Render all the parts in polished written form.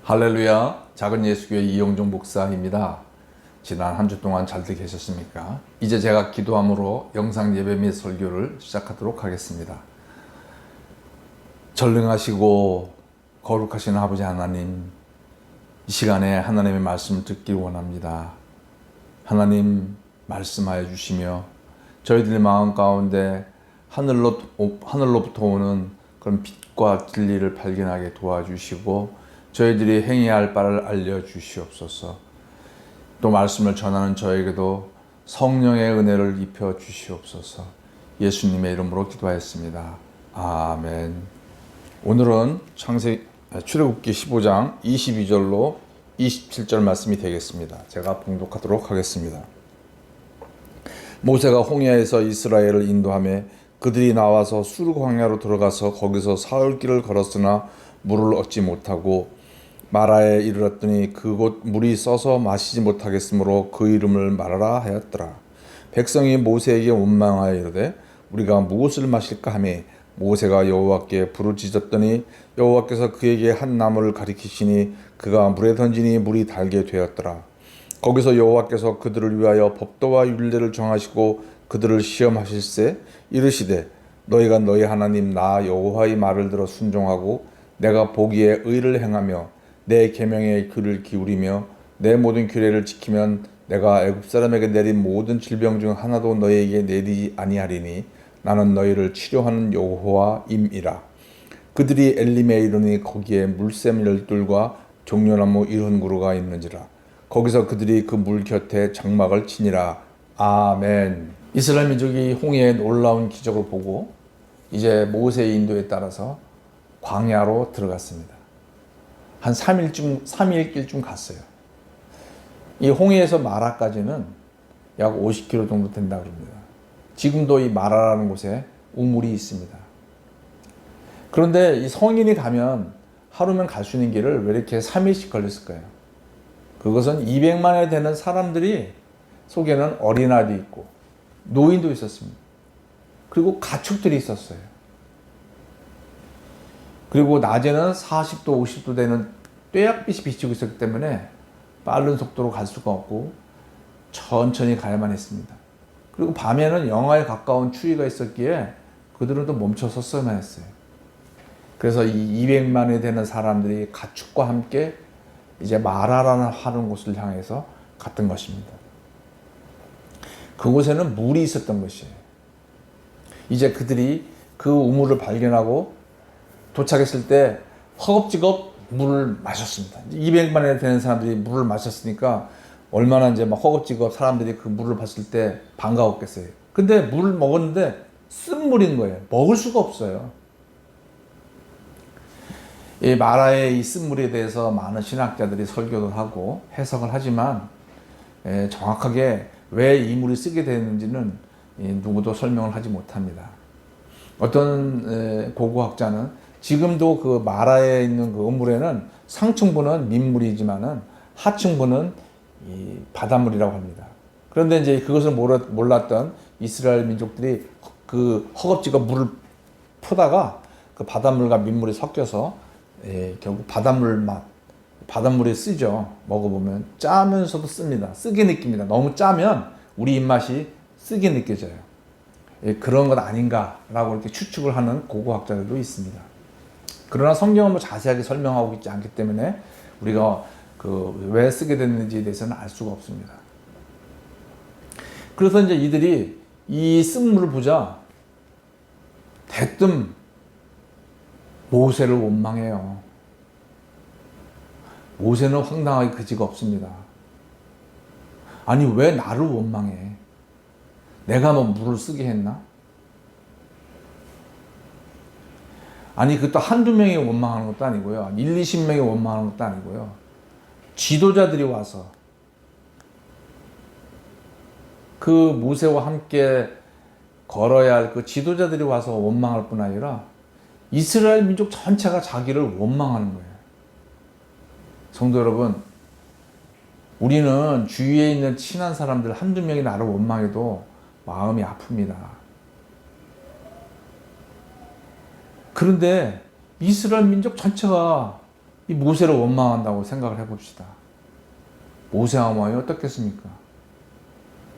할렐루야, 작은 예수교회 이영종 목사입니다. 지난 한 주 동안 잘들 계셨습니까? 이제 제가 기도함으로 영상 예배 및 설교를 시작하도록 하겠습니다. 전능하시고 거룩하신 아버지 하나님, 이 시간에 하나님의 말씀을 듣기 원합니다. 하나님 말씀하여 주시며 저희들 마음 가운데 하늘로부터 오는 그런 빛과 진리를 발견하게 도와주시고 저희들이 행해야 할 바를 알려주시옵소서. 또 말씀을 전하는 저에게도 성령의 은혜를 입혀 주시옵소서. 예수님의 이름으로 기도하였습니다. 아멘. 오늘은 출애굽기 15장 22절로 27절 말씀이 되겠습니다. 제가 봉독하도록 하겠습니다. 모세가 홍해에서 이스라엘을 인도하며 그들이 나와서 수르 광야로 들어가서 거기서 사흘 길을 걸었으나 물을 얻지 못하고 마라에 이르렀더니 그곳 물이 써서 마시지 못하겠으므로 그 이름을 마라라 하였더라. 백성이 모세에게 원망하여 이르되 우리가 무엇을 마실까 하며 모세가 여호와께 부르짖었더니 여호와께서 그에게 한 나무를 가리키시니 그가 물에 던지니 물이 달게 되었더라. 거기서 여호와께서 그들을 위하여 법도와 율례를 정하시고 그들을 시험하실세 이르시되 너희가 너희 하나님 나 여호와의 말을 들어 순종하고 내가 보기에 의를 행하며 내 계명에 귀를 기울이며 내 모든 규례를 지키면 내가 애굽 사람에게 내린 모든 질병 중 하나도 너희에게 내리지 아니하리니 나는 너희를 치료하는 여호와임이라. 그들이 엘림에 이르니 거기에 물샘 12과 종려나무 70그루가 있는지라. 거기서 그들이 그 물 곁에 장막을 치니라. 아멘. 이스라엘 민족이 홍해의 놀라운 기적을 보고 이제 모세의 인도에 따라서 광야로 들어갔습니다. 한 3일길쯤 갔어요. 이 홍해에서 마라까지는 약 50km 정도 된다고 합니다. 지금도 이 마라라는 곳에 우물이 있습니다. 그런데 이 성인이 가면 하루면 갈 수 있는 길을 왜 이렇게 3일씩 걸렸을까요? 그것은 200만에 되는 사람들이 속에는 어린아이도 있고 노인도 있었습니다. 그리고 가축들이 있었어요. 그리고 낮에는 40도, 50도 되는 떼약빛이 비치고 있었기 때문에 빠른 속도로 갈 수가 없고 천천히 가야만 했습니다. 그리고 밤에는 영하에 가까운 추위가 있었기에 그들은 또 멈춰 섰어야만 했어요. 그래서 이 200만에 되는 사람들이 가축과 함께 이제 마라라는 하는 곳을 향해서 갔던 것입니다. 그곳에는 물이 있었던 것이에요. 이제 그들이 그 우물을 발견하고 도착했을 때 허겁지겁 물을 마셨습니다. 200만에 되는 사람들이 물을 마셨으니까 얼마나 이제 막 허겁지겁 사람들이 그 물을 봤을 때 반가웠겠어요. 근데 물을 먹었는데 쓴 물인 거예요. 먹을 수가 없어요. 이 마라의 이 쓴물에 대해서 많은 신학자들이 설교도 하고 해석을 하지만 정확하게 왜 이 물이 쓰게 되는지는 누구도 설명을 하지 못합니다. 어떤 고고학자는 지금도 그 마라에 있는 그 우물에는 상층부는 민물이지만은 하층부는 이 바닷물이라고 합니다. 그런데 이제 그것을 몰랐던 이스라엘 민족들이 그 허겁지겁 물을 푸다가 그 바닷물과 민물이 섞여서 결국 바닷물이 쓰죠. 먹어보면 짜면서도 씁니다. 쓰게 느낍니다. 너무 짜면 우리 입맛이 쓰게 느껴져요. 그런 것 아닌가라고 이렇게 추측을 하는 고고학자들도 있습니다. 그러나 성경은 뭐 자세하게 설명하고 있지 않기 때문에 우리가 왜 쓰게 됐는지에 대해서는 알 수가 없습니다. 그래서 이제 이들이 이 쓴물을 보자 대뜸 모세를 원망해요. 모세는 황당하게 그지가 없습니다. 아니 왜 나를 원망해? 내가 뭐 물을 쓰게 했나? 아니 그것도 한두 명이 원망하는 것도 아니고요. 20명이 원망하는 것도 아니고요. 지도자들이 와서 그 모세와 함께 걸어야 할 그 지도자들이 와서 원망할 뿐 아니라 이스라엘 민족 전체가 자기를 원망하는 거예요. 성도 여러분, 우리는 주위에 있는 친한 사람들 한두 명이 나를 원망해도 마음이 아픕니다. 그런데 이스라엘 민족 전체가 이 모세를 원망한다고 생각을 해봅시다. 모세 왕이 어떻겠습니까?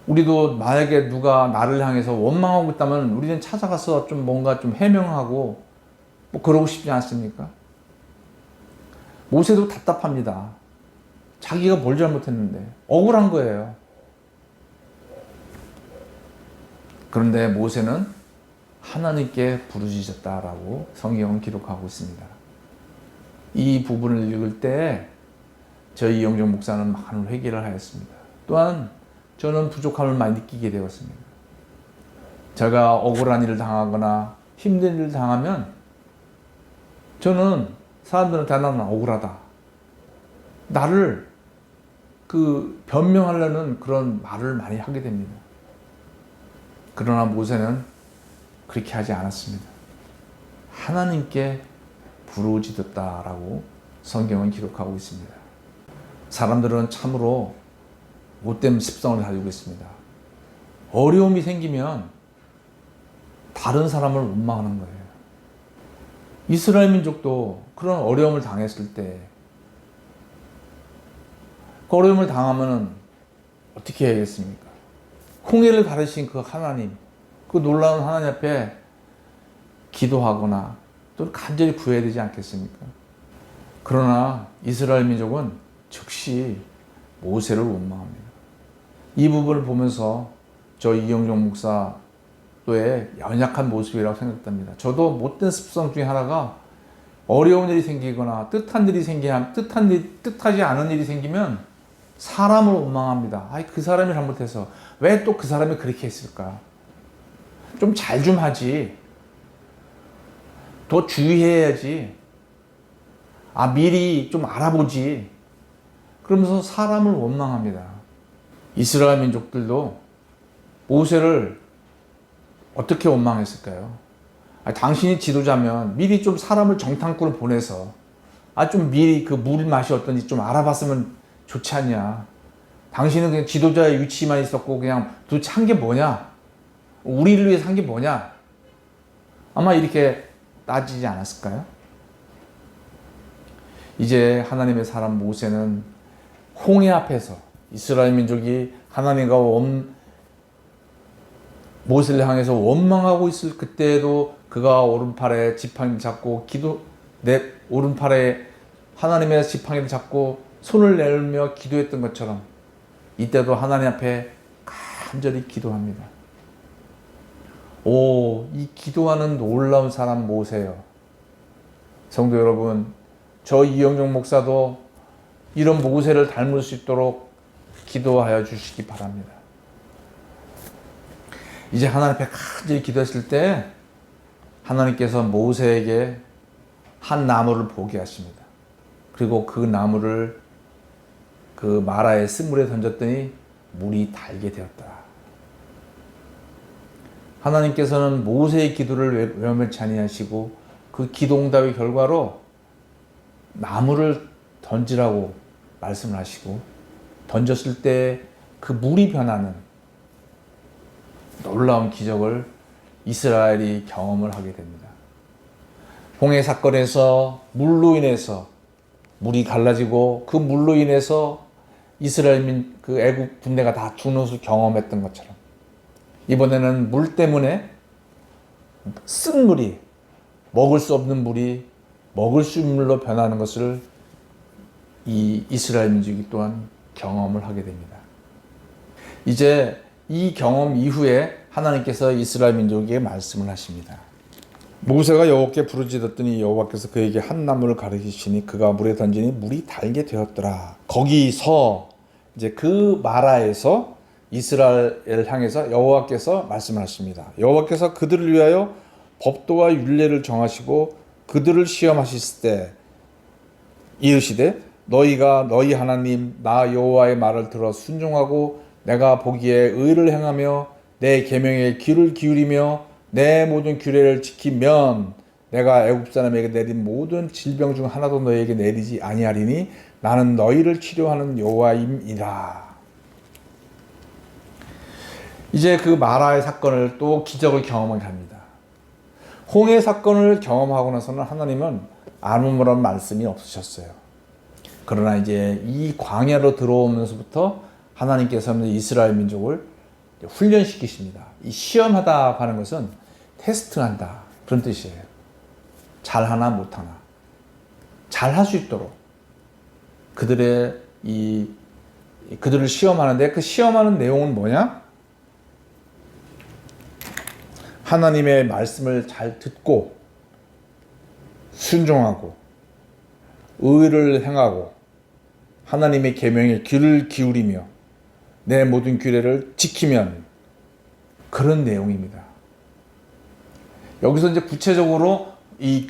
우리도 만약에 누가 나를 향해서 원망하고 있다면 우리는 찾아가서 좀 뭔가 좀 해명하고 뭐 그러고 싶지 않습니까? 모세도 답답합니다. 자기가 뭘 잘못했는데 억울한 거예요. 그런데 모세는 하나님께 부르짖었다라고 성경은 기록하고 있습니다. 이 부분을 읽을 때 저희 이영종 목사는 많은 회개를 하였습니다. 또한 저는 부족함을 많이 느끼게 되었습니다. 제가 억울한 일을 당하거나 힘든 일을 당하면 저는 사람들한테 나는 억울하다. 나를 변명하려는 그런 말을 많이 하게 됩니다. 그러나 모세는 그렇게 하지 않았습니다. 하나님께 부르짖었다라고 성경은 기록하고 있습니다. 사람들은 참으로 못된 습성을 가지고 있습니다. 어려움이 생기면 다른 사람을 원망하는 거예요. 이스라엘 민족도 그런 어려움을 당했을 때 그 어려움을 당하면 어떻게 해야겠습니까? 홍해를 가르신 그 하나님, 그 놀라운 하나님 앞에 기도하거나 또 간절히 구해야 되지 않겠습니까? 그러나 이스라엘 민족은 즉시 모세를 원망합니다. 이 부분을 보면서 저 이영종 목사의 연약한 모습이라고 생각됩니다. 저도 못된 습성 중에 하나가 어려운 일이 생기거나 뜻하지 않은 일이 생기면 사람을 원망합니다. 그 사람이 잘못해서 왜 또 그 사람이 그렇게 했을까? 좀 잘 좀 하지. 더 주의해야지. 미리 좀 알아보지. 그러면서 사람을 원망합니다. 이스라엘 민족들도 모세를 어떻게 원망했을까요? 당신이 지도자면 미리 좀 사람을 정탐꾼을 보내서 좀 미리 그 물 맛이 어떤지 좀 알아봤으면 좋지 않냐. 당신은 그냥 지도자의 위치만 있었고 그냥 도대체 한 게 뭐냐? 우리를 위해서 한 게 뭐냐? 아마 이렇게 따지지 않았을까요? 이제 하나님의 사람 모세는 홍해 앞에서 이스라엘 민족이 하나님과 모세를 향해서 원망하고 있을 그때에도 그가 오른팔에 지팡이를 잡고 내 오른팔에 하나님의 지팡이를 잡고 손을 내밀며 기도했던 것처럼 이때도 하나님 앞에 간절히 기도합니다. 이 기도하는 놀라운 사람 모세요. 성도 여러분, 저 이영종 목사도 이런 모세를 닮을 수 있도록 기도하여 주시기 바랍니다. 이제 하나님 앞에 간절히 기도했을 때 하나님께서 모세에게 한 나무를 보게 하십니다. 그리고 그 나무를 그 마라의 쓴물에 던졌더니 물이 달게 되었다. 하나님께서는 모세의 기도를 외면치 아니하시고 그 기도 응답의 결과로 나무를 던지라고 말씀을 하시고 던졌을 때 그 물이 변하는 놀라운 기적을 이스라엘이 경험을 하게 됩니다. 홍해 사건에서 물로 인해서 물이 갈라지고 그 물로 인해서 그 애국 군대가 다 죽는 것을 경험했던 것처럼 이번에는 물 때문에 쓴 물이 먹을 수 없는 물이 먹을 수 있는 물로 변하는 것을 이 이스라엘 민족이 또한 경험을 하게 됩니다. 이제 이 경험 이후에 하나님께서 이스라엘 민족에게 말씀을 하십니다. 모세가 여호와께 부르짖었더니 여호와께서 그에게 한 나무를 가르치시니 그가 물에 던지니 물이 달게 되었더라. 거기서 이제 그 마라에서 이스라엘을 향해서 여호와께서 말씀을 하십니다. 여호와께서 그들을 위하여 법도와 율례를 정하시고 그들을 시험하실 때 이르시되 너희가 너희 하나님 나 여호와의 말을 들어 순종하고 내가 보기에 의를 행하며 내 계명에 귀를 기울이며 내 모든 규례를 지키면 내가 애굽 사람에게 내린 모든 질병 중 하나도 너희에게 내리지 아니하리니 나는 너희를 치료하는 여호와임이라. 이제 그 마라의 사건을 또 기적을 경험하게 합니다. 홍해 사건을 경험하고 나서는 하나님은 아무런 말씀이 없으셨어요. 그러나 이제 이 광야로 들어오면서부터 하나님께서는 이스라엘 민족을 훈련시키십니다. 이 시험하다 하는 것은 테스트한다 그런 뜻이에요. 잘하나 못하나 잘할 수 있도록 그들을 시험하는데, 그 시험하는 내용은 뭐냐? 하나님의 말씀을 잘 듣고 순종하고 의를 행하고 하나님의 계명에 귀를 기울이며 내 모든 규례를 지키면, 그런 내용입니다. 여기서 이제 구체적으로 이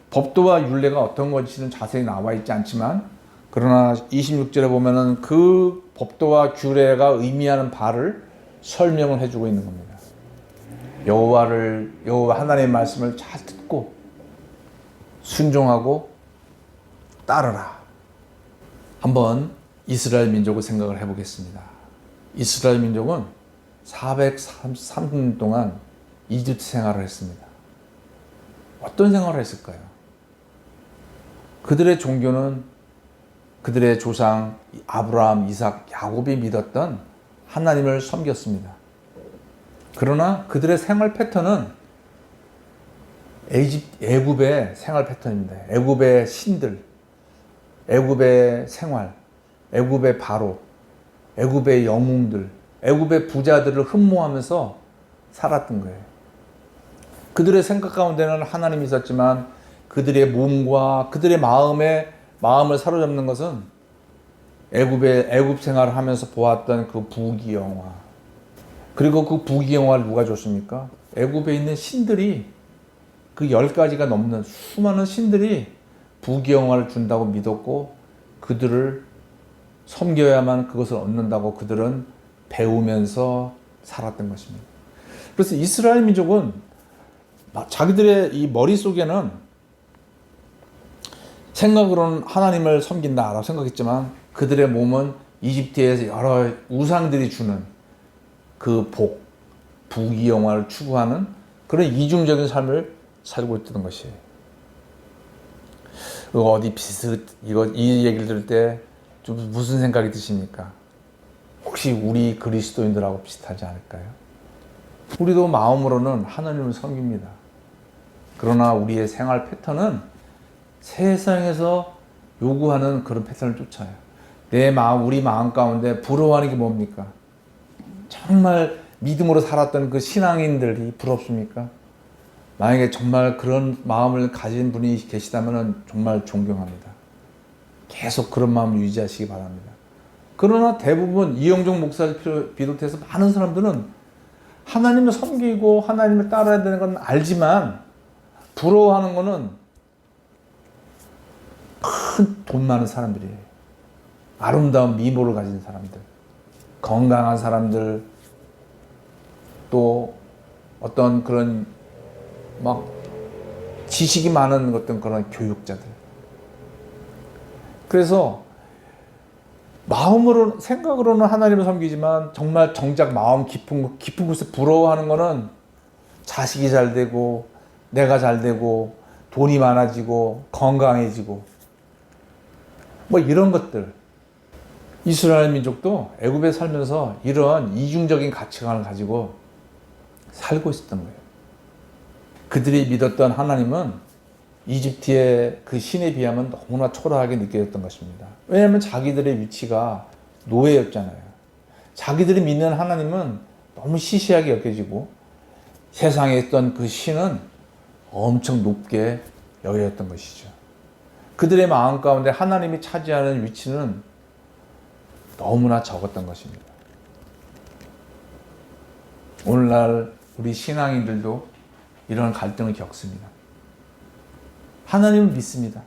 법도와 율례가 어떤 것인지는 자세히 나와 있지 않지만, 그러나 26절에 보면은 그 법도와 규례가 의미하는 바를 설명을 해주고 있는 겁니다. 여호와 하나님의 말씀을 잘 듣고 순종하고 따르라. 한번 이스라엘 민족을 생각을 해보겠습니다. 이스라엘 민족은 433년 동안 이집트 생활을 했습니다. 어떤 생활을 했을까요? 그들의 종교는 그들의 조상 아브라함, 이삭, 야곱이 믿었던 하나님을 섬겼습니다. 그러나 그들의 생활 패턴은 애굽의 생활 패턴입니다. 애굽의 신들, 애굽의 생활, 애굽의 바로, 애굽의 영웅들, 애굽의 부자들을 흠모하면서 살았던 거예요. 그들의 생각 가운데는 하나님이 있었지만 그들의 몸과 그들의 마음을 사로잡는 것은 애굽 생활을 하면서 보았던 그 부귀영화. 그리고 그 부귀영화를 누가 줬습니까? 애굽에 있는 신들이, 그 10가지가 넘는 수많은 신들이 부귀영화를 준다고 믿었고 그들을 섬겨야만 그것을 얻는다고 그들은 배우면서 살았던 것입니다. 그래서 이스라엘 민족은 자기들의 이 머릿속에는 생각으로는 하나님을 섬긴다라고 생각했지만 그들의 몸은 이집트에서 여러 우상들이 주는 그 부귀영화를 추구하는 그런 이중적인 삶을 살고 있던 것이에요. 이 얘기를 들을 때 좀 무슨 생각이 드십니까? 혹시 우리 그리스도인들하고 비슷하지 않을까요? 우리도 마음으로는 하나님을 섬깁니다. 그러나 우리의 생활 패턴은 세상에서 요구하는 그런 패턴을 쫓아요. 우리 마음 가운데 부러워하는 게 뭡니까? 정말 믿음으로 살았던 그 신앙인들이 부럽습니까? 만약에 정말 그런 마음을 가진 분이 계시다면 정말 존경합니다. 계속 그런 마음을 유지하시기 바랍니다. 그러나 대부분 이영종 목사를 비롯해서 많은 사람들은 하나님을 섬기고 하나님을 따라야 되는 건 알지만 부러워하는 거는 큰 돈 많은 사람들이에요. 아름다운 미모를 가진 사람들, 건강한 사람들, 또 어떤 그런 지식이 많은 어떤 그런 교육자들. 그래서 생각으로는 하나님을 섬기지만 정말 정작 마음 깊은 곳에 부러워하는 거는 자식이 잘 되고 내가 잘 되고 돈이 많아지고 건강해지고 이런 것들. 이스라엘 민족도 애굽에 살면서 이런 이중적인 가치관을 가지고 살고 있었던 거예요. 그들이 믿었던 하나님은 이집트의 그 신에 비하면 너무나 초라하게 느껴졌던 것입니다. 왜냐하면 자기들의 위치가 노예였잖아요. 자기들이 믿는 하나님은 너무 시시하게 여겨지고 세상에 있던 그 신은 엄청 높게 여겨졌던 것이죠. 그들의 마음 가운데 하나님이 차지하는 위치는 너무나 적었던 것입니다. 오늘날 우리 신앙인들도 이런 갈등을 겪습니다. 하나님을 믿습니다.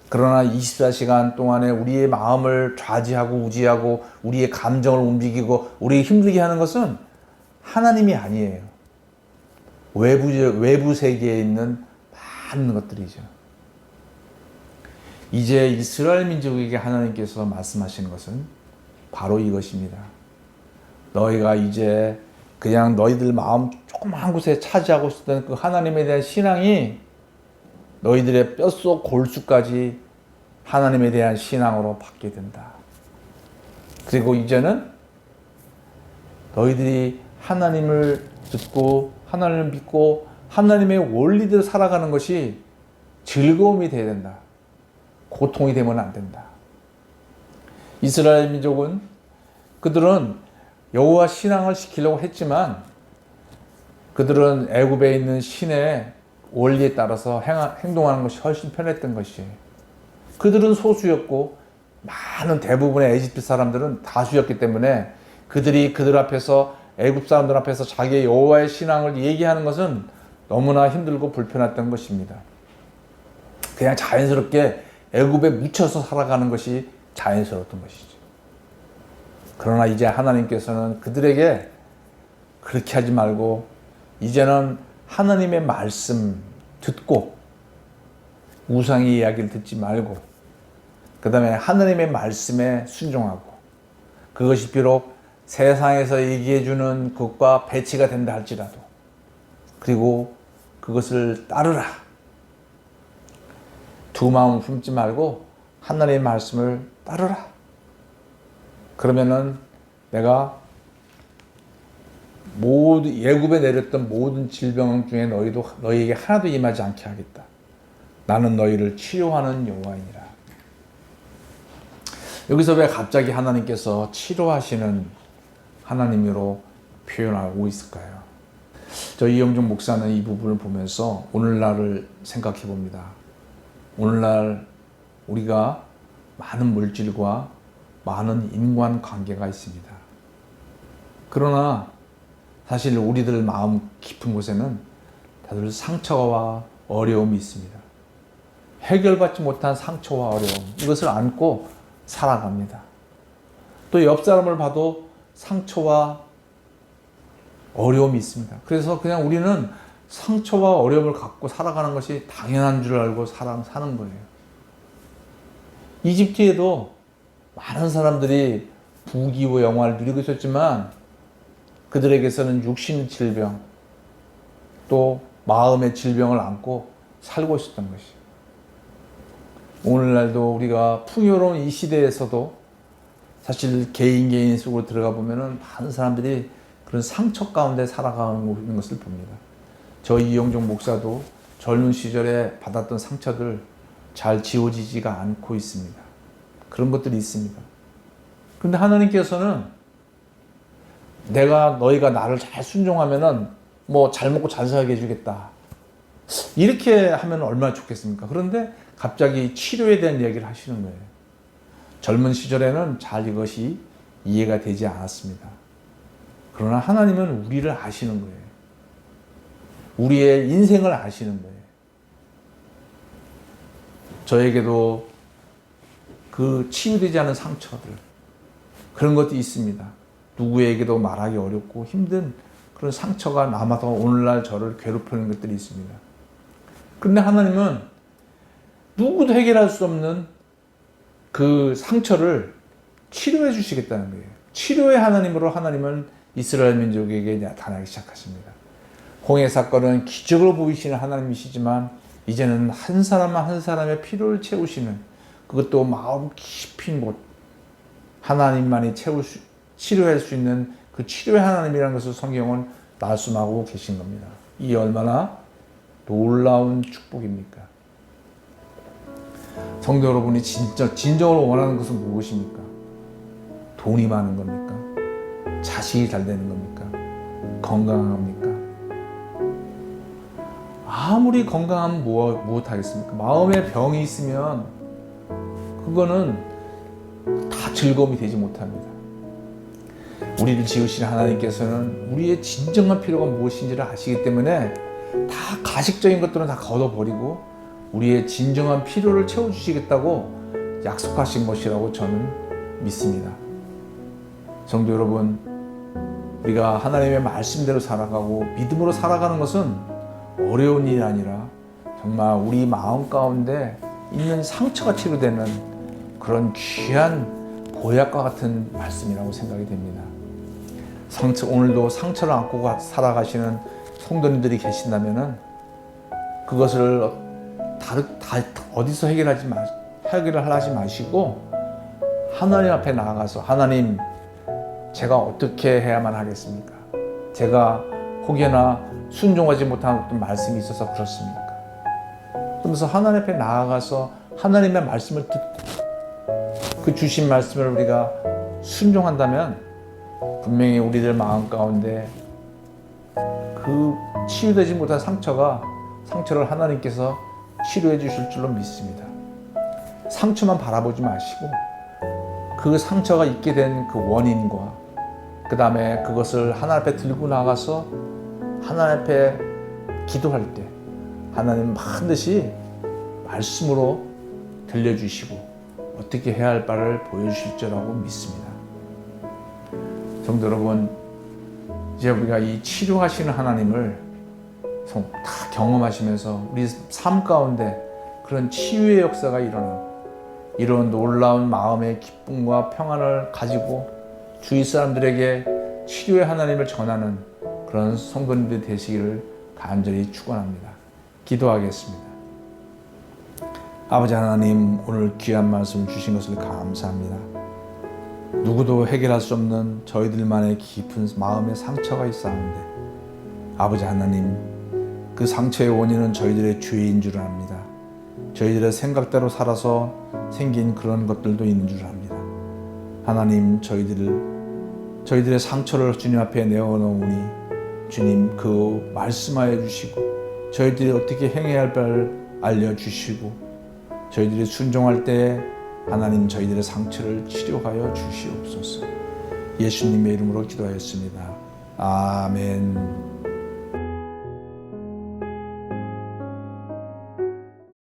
그러나 24시간 동안에 우리의 마음을 좌지하고 우지하고 우리의 감정을 움직이고 우리를 힘들게 하는 것은 하나님이 아니에요. 외부 세계에 있는 많은 것들이죠. 이제 이스라엘 민족에게 하나님께서 말씀하시는 것은 바로 이것입니다. 너희가 이제 그냥 너희들 마음 조그마한 곳에 차지하고 있었던 그 하나님에 대한 신앙이 너희들의 뼛속 골수까지 하나님에 대한 신앙으로 바뀌게 된다. 그리고 이제는 너희들이 하나님을 듣고 하나님을 믿고 하나님의 원리대로 살아가는 것이 즐거움이 되어야 된다. 고통이 되면 안 된다. 이스라엘 민족은 그들은 여호와 신앙을 지키려고 했지만 그들은 애굽에 있는 신의 원리에 따라서 행동하는 것이 훨씬 편했던 것이에요. 그들은 소수였고 많은 대부분의 에집트 사람들은 다수였기 때문에 그들이 그들 앞에서 애굽 사람들 앞에서 자기의 여호와의 신앙을 얘기하는 것은 너무나 힘들고 불편했던 것입니다. 그냥 자연스럽게 애굽에 묻혀서 살아가는 것이 자연스러웠던 것이죠. 그러나 이제 하나님께서는 그들에게 그렇게 하지 말고 이제는 하나님의 말씀 듣고 우상의 이야기를 듣지 말고 그 다음에 하나님의 말씀에 순종하고 그것이 비록 세상에서 얘기해주는 것과 배치가 된다 할지라도 그리고 그것을 따르라. 두 마음을 품지 말고 하나님의 말씀을 따르라. 그러면은 내가 애굽에 내렸던 모든 질병 중에 너희에게 하나도 임하지 않게 하겠다. 나는 너희를 치료하는 여호와이니라. 여기서 왜 갑자기 하나님께서 치료하시는 하나님으로 표현하고 있을까요? 저 이영종 목사는 이 부분을 보면서 오늘날을 생각해 봅니다. 오늘날 우리가 많은 물질과 많은 인간관계가 있습니다. 그러나 사실 우리들 마음 깊은 곳에는 다들 상처와 어려움이 있습니다. 해결받지 못한 상처와 어려움, 이것을 안고 살아갑니다. 또 옆 사람을 봐도 상처와 어려움이 있습니다. 그래서 그냥 우리는 상처와 어려움을 갖고 살아가는 것이 당연한 줄 알고 사는 거예요. 이집트에도 많은 사람들이 부귀와 영화를 누리고 있었지만 그들에게서는 육신 질병 또 마음의 질병을 안고 살고 있었던 것이에요. 오늘날도 우리가 풍요로운 이 시대에서도 사실 개인 속으로 들어가 보면은 많은 사람들이 그런 상처 가운데 살아가는 것을 봅니다. 저 이영종 목사도 젊은 시절에 받았던 상처들 잘 지워지지가 않고 있습니다. 그런 것들이 있습니다. 그런데 하나님께서는 너희가 나를 잘 순종하면은 잘 먹고 잘 살게 해주겠다. 이렇게 하면 얼마나 좋겠습니까? 그런데 갑자기 치료에 대한 이야기를 하시는 거예요. 젊은 시절에는 잘 이것이 이해가 되지 않았습니다. 그러나 하나님은 우리를 아시는 거예요. 우리의 인생을 아시는 거예요. 저에게도 그 치유되지 않은 상처들, 그런 것도 있습니다. 누구에게도 말하기 어렵고 힘든 그런 상처가 남아서 오늘날 저를 괴롭히는 것들이 있습니다. 그런데 하나님은 누구도 해결할 수 없는 그 상처를 치료해 주시겠다는 거예요. 치료의 하나님으로 하나님은 이스라엘 민족에게 나타나기 시작하십니다. 홍해 사건은 기적으로 보이시는 하나님이시지만 이제는 한 사람 한 사람의 필요를 채우시는, 그것도 마음 깊은 곳, 하나님만이 치료할 수 있는 그 치료의 하나님이라는 것을 성경은 말씀하고 계신 겁니다. 이 얼마나 놀라운 축복입니까? 성도 여러분이 진정으로 원하는 것은 무엇입니까? 돈이 많은 겁니까? 자식이 잘 되는 겁니까? 건강한 겁니까? 아무리 건강하면 무엇 하겠습니까? 마음에 병이 있으면 그거는 다 즐거움이 되지 못합니다. 우리를 지으신 하나님께서는 우리의 진정한 필요가 무엇인지를 아시기 때문에 다 가식적인 것들은 다 걷어버리고 우리의 진정한 필요를 채워주시겠다고 약속하신 것이라고 저는 믿습니다. 성도 여러분, 우리가 하나님의 말씀대로 살아가고 믿음으로 살아가는 것은 어려운 일이 아니라 정말 우리 마음 가운데 있는 상처가 치료되는 그런 귀한 보약과 같은 말씀이라고 생각이 됩니다. 오늘도 상처를 안고 살아가시는 성도님들이 계신다면은 그것을 어디서 해결을 하지 마시고 하나님 앞에 나아가서 하나님, 제가 어떻게 해야만 하겠습니까? 제가 혹여나 순종하지 못한 어떤 말씀이 있어서 그렇습니까? 그러면서 하나님 앞에 나아가서 하나님의 말씀을 듣고 그 주신 말씀을 우리가 순종한다면 분명히 우리들 마음 가운데 그 치유되지 못한 상처를 하나님께서 치료해 주실 줄로 믿습니다. 상처만 바라보지 마시고 그 상처가 있게 된 그 원인과 그 다음에 그것을 하나님 앞에 들고 나가서 하나님 앞에 기도할 때 하나님 반드시 말씀으로 들려주시고 어떻게 해야 할 바를 보여주실 줄라고 믿습니다. 성도 여러분, 이제 우리가 이 치료하시는 하나님을 다 경험하시면서 우리 삶 가운데 그런 치유의 역사가 이런 놀라운 마음의 기쁨과 평안을 가지고 주위 사람들에게 치료의 하나님을 전하는 그런 성도님들이 되시기를 간절히 축원합니다. 기도하겠습니다. 아버지 하나님, 오늘 귀한 말씀 주신 것을 감사합니다. 누구도 해결할 수 없는 저희들만의 깊은 마음의 상처가 있사온데 아버지 하나님, 그 상처의 원인은 저희들의 죄인 줄 압니다. 저희들의 생각대로 살아서 생긴 그런 것들도 있는 줄 압니다. 하나님, 저희들의 상처를 주님 앞에 내어놓으니 주님 그 말씀하여 주시고 저희들이 어떻게 행해야 할 바를 알려주시고 저희들이 순종할 때 하나님 저희들의 상처를 치료하여 주시옵소서. 예수님의 이름으로 기도하였습니다. 아멘.